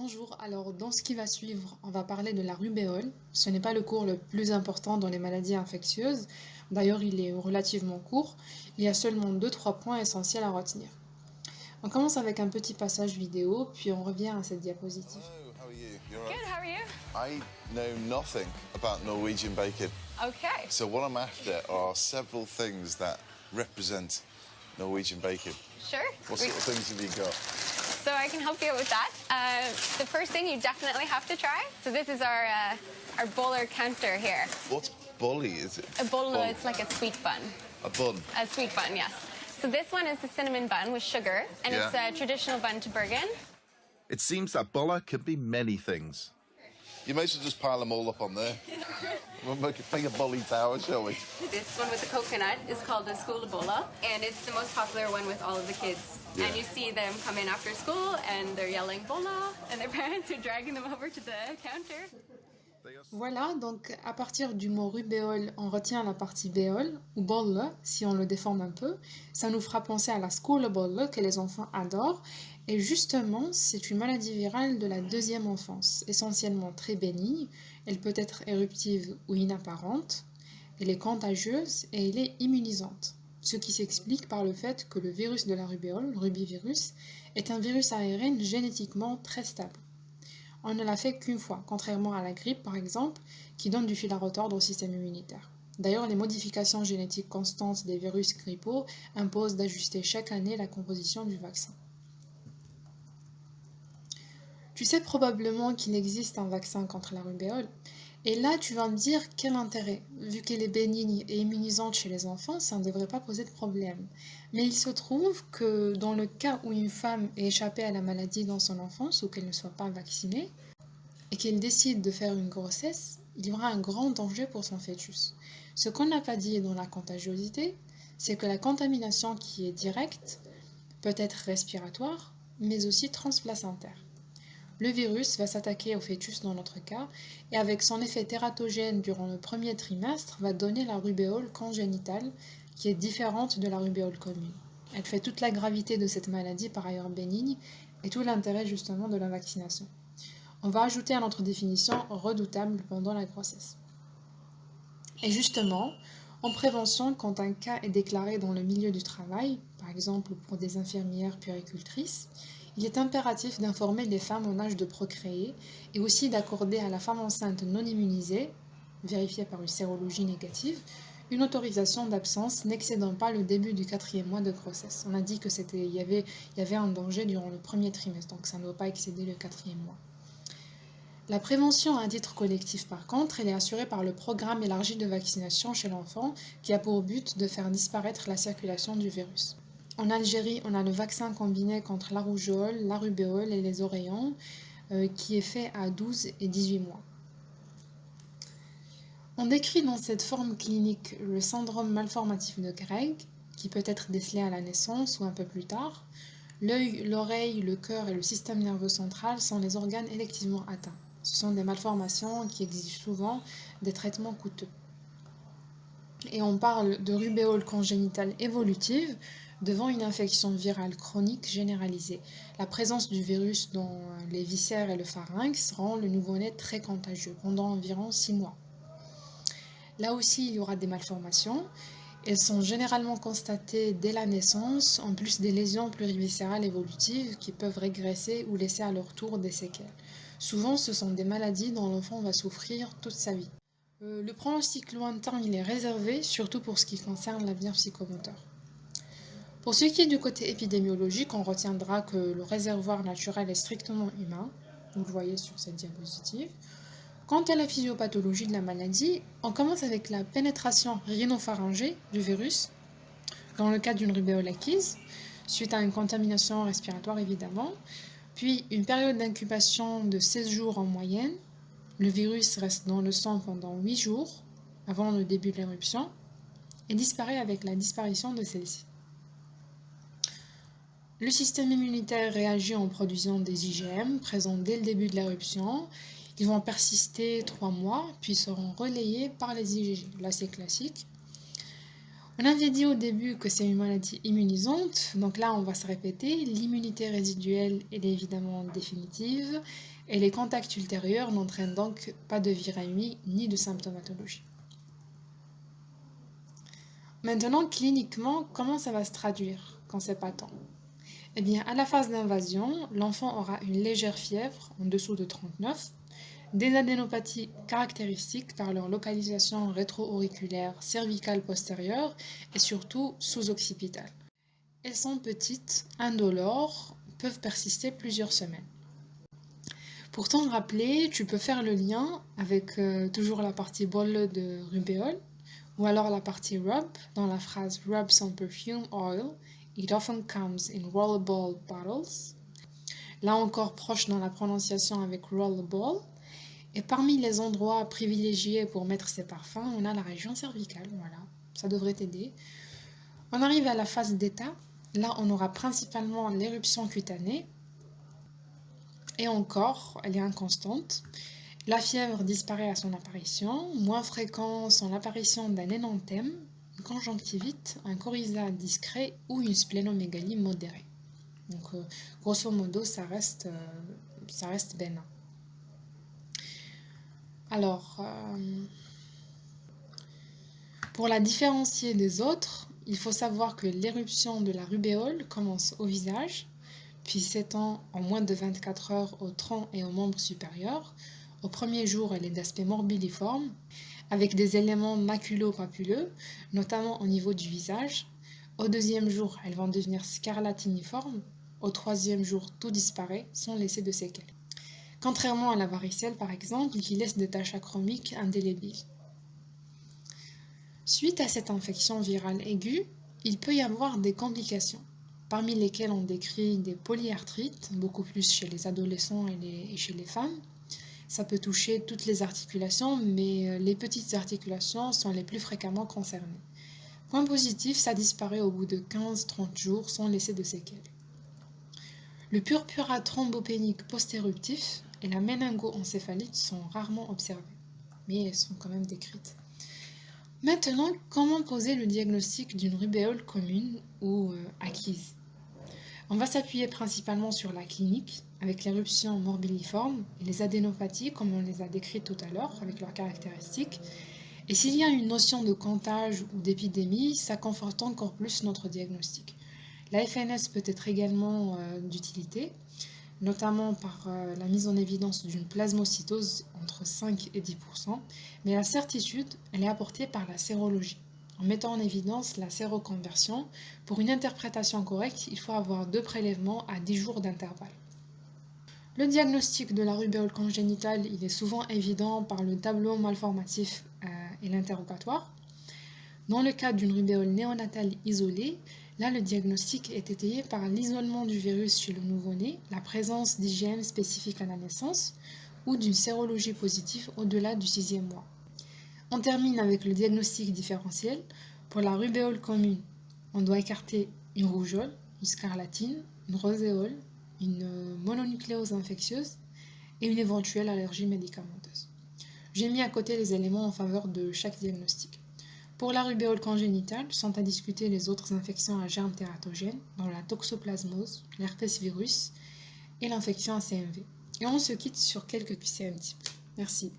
Bonjour, alors dans ce qui va suivre, on va parler de la rubéole. Ce n'est pas le cours le plus important dans les maladies infectieuses. D'ailleurs, il est relativement court. Il y a seulement deux-trois points essentiels à retenir. On commence avec un petit passage vidéo, puis on revient à cette diapositive. Hello, how are you? You're Good, how are you? I know nothing about Norwegian bacon. Okay. So what I'm after are several things that represent Norwegian bacon. Sure. What sort of things have you got? So I can help you out with that. The first thing you definitely have to try. So this is our bowler counter here. What's bolly, is it? A bolla, Boll- it's like a sweet bun. A bun. A sweet bun, yes. So this one is the cinnamon bun with sugar, and it's Yeah. a traditional bun to Bergen. It seems that bolla can be many things. You may as well just pile them all up on there. We'll make a bolly tower, shall we? This one with the coconut is called the skolabolla, and it's the most popular one with all of the kids. Yeah. And you see them come in after school, and they're yelling bolla, and their parents are dragging them over to the counter. Voilà, donc à partir du mot rubéole, on retient la partie béole, ou bolle, si on le déforme un peu. Ça nous fera penser à la skolabolle que les enfants adorent. Et justement, c'est une maladie virale de la deuxième enfance, essentiellement très bénigne. Elle peut être éruptive ou inapparente. Elle est contagieuse et elle est immunisante. Ce qui s'explique par le fait que le virus de la rubéole, le rubivirus, est un virus ARN génétiquement très stable. On ne l'a fait qu'une fois, contrairement à la grippe par exemple, qui donne du fil à retordre au système immunitaire. D'ailleurs, les modifications génétiques constantes des virus grippaux imposent d'ajuster chaque année la composition du vaccin. Tu sais probablement qu'il existe un vaccin contre la rubéole. Et là, tu vas me dire quel intérêt. Vu qu'elle est bénigne et immunisante chez les enfants, ça ne devrait pas poser de problème. Mais il se trouve que dans le cas où une femme est échappée à la maladie dans son enfance ou qu'elle ne soit pas vaccinée, et qu'elle décide de faire une grossesse, il y aura un grand danger pour son fœtus. Ce qu'on n'a pas dit dans la contagiosité, c'est que la contamination qui est directe peut être respiratoire, mais aussi transplacentaire. Le virus va s'attaquer au fœtus dans notre cas, et avec son effet tératogène durant le premier trimestre, va donner la rubéole congénitale, qui est différente de la rubéole commune. Elle fait toute la gravité de cette maladie par ailleurs bénigne, et tout l'intérêt justement de la vaccination. On va ajouter à notre définition redoutable pendant la grossesse. Et justement, en prévention, quand un cas est déclaré dans le milieu du travail, par exemple pour des infirmières puéricultrices, il est impératif d'informer les femmes en âge de procréer et aussi d'accorder à la femme enceinte non immunisée, vérifiée par une sérologie négative, une autorisation d'absence n'excédant pas le début du 4e mois de grossesse. On a dit qu'il y avait un danger durant le premier trimestre, donc ça ne doit pas excéder le 4e mois. La prévention à titre collectif, par contre, elle est assurée par le programme élargi de vaccination chez l'enfant qui a pour but de faire disparaître la circulation du virus. En Algérie, on a le vaccin combiné contre la rougeole, la rubéole et les oreillons qui est fait à 12 et 18 mois. On décrit dans cette forme clinique le syndrome malformatif de Gregg, qui peut être décelé à la naissance ou un peu plus tard. L'œil, l'oreille, le cœur et le système nerveux central sont les organes électivement atteints. Ce sont des malformations qui exigent souvent des traitements coûteux. Et on parle de rubéole congénitale évolutive devant une infection virale chronique généralisée. La présence du virus dans les viscères et le pharynx rend le nouveau-né très contagieux pendant environ 6 mois. Là aussi, il y aura des malformations. Elles sont généralement constatées dès la naissance, en plus des lésions pluriviscérales évolutives qui peuvent régresser ou laisser à leur tour des séquelles. Souvent, ce sont des maladies dont l'enfant va souffrir toute sa vie. Le pronostic lointain, il est réservé, surtout pour ce qui concerne l'avenir psychomoteur. Pour ce qui est du côté épidémiologique, on retiendra que le réservoir naturel est strictement humain, vous le voyez sur cette diapositive. Quant à la physiopathologie de la maladie, on commence avec la pénétration rhinopharyngée du virus, dans le cas d'une rubéole acquise, suite à une contamination respiratoire évidemment, puis une période d'incubation de 16 jours en moyenne. Le virus reste dans le sang pendant 8 jours, avant le début de l'éruption, et disparaît avec la disparition de celle-ci. Le système immunitaire réagit en produisant des IgM présents dès le début de l'éruption. Ils vont persister 3 mois, puis seront relayés par les IgG. Là, c'est classique. On avait dit au début que c'est une maladie immunisante, donc là on va se répéter, l'immunité résiduelle elle est évidemment définitive et les contacts ultérieurs n'entraînent donc pas de virémie ni de symptomatologie. Maintenant, cliniquement, comment ça va se traduire quand c'est patent? Eh bien, à la phase d'invasion, l'enfant aura une légère fièvre en dessous de 39, des adénopathies caractéristiques par leur localisation rétro-auriculaire, cervicale postérieure et surtout sous-occipitale. Elles sont petites, indolores, peuvent persister plusieurs semaines. Pour t'en rappeler, tu peux faire le lien avec toujours la partie bolle de rubéole ou alors la partie rub dans la phrase rub some perfume oil. It often comes in rollable bottles. Là encore proche dans la prononciation avec rollable. Et parmi les endroits privilégiés pour mettre ces parfums, on a la région cervicale, voilà, ça devrait t'aider. On arrive à la phase d'état, là on aura principalement l'éruption cutanée, et encore, elle est inconstante. La fièvre disparaît à son apparition, moins fréquent sont l'apparition d'un énanthème, une conjonctivite, un coryza discret ou une splénomégalie modérée. Donc grosso modo, ça reste bénin. Alors, pour la différencier des autres, il faut savoir que l'éruption de la rubéole commence au visage, puis s'étend en moins de 24 heures au tronc et aux membres supérieurs. Au premier jour, elle est d'aspect morbilliforme, avec des éléments maculo-papuleux, notamment au niveau du visage. Au deuxième jour, elles vont devenir scarlatiniformes. Au troisième jour, tout disparaît sans laisser de séquelles. Contrairement à la varicelle par exemple, qui laisse des taches achromiques indélébiles. Suite à cette infection virale aiguë, il peut y avoir des complications, parmi lesquelles on décrit des polyarthrites, beaucoup plus chez les adolescents et chez les femmes. Ça peut toucher toutes les articulations, mais les petites articulations sont les plus fréquemment concernées. Point positif, ça disparaît au bout de 15-30 jours sans laisser de séquelles. Le purpurat thrombopénique post-éruptif et la méningo-encéphalite sont rarement observées, mais elles sont quand même décrites. Maintenant, comment poser le diagnostic d'une rubéole commune ou acquise? On va s'appuyer principalement sur la clinique, avec l'éruption morbilliforme et les adénopathies, comme on les a décrites tout à l'heure, avec leurs caractéristiques. Et s'il y a une notion de comptage ou d'épidémie, ça conforte encore plus notre diagnostic. La FNS peut être également d'utilité, notamment par la mise en évidence d'une plasmocytose entre 5 et 10%, mais la certitude, elle est apportée par la sérologie. En mettant en évidence la séroconversion, pour une interprétation correcte, il faut avoir 2 prélèvements à 10 jours d'intervalle. Le diagnostic de la rubéole congénitale, il est souvent évident par le tableau malformatif et l'interrogatoire. Dans le cas d'une rubéole néonatale isolée, là le diagnostic est étayé par l'isolement du virus chez le nouveau-né, la présence d'IgM spécifique à la naissance ou d'une sérologie positive au-delà du 6e mois. On termine avec le diagnostic différentiel. Pour la rubéole commune, on doit écarter une rougeole, une scarlatine, une roséole, une mononucléose infectieuse et une éventuelle allergie médicamenteuse. J'ai mis à côté les éléments en faveur de chaque diagnostic. Pour la rubéole congénitale, sont à discuter les autres infections à germes tératogènes, dont la toxoplasmose, l'herpès virus et l'infection à CMV. Et on se quitte sur quelques QCM types. Merci.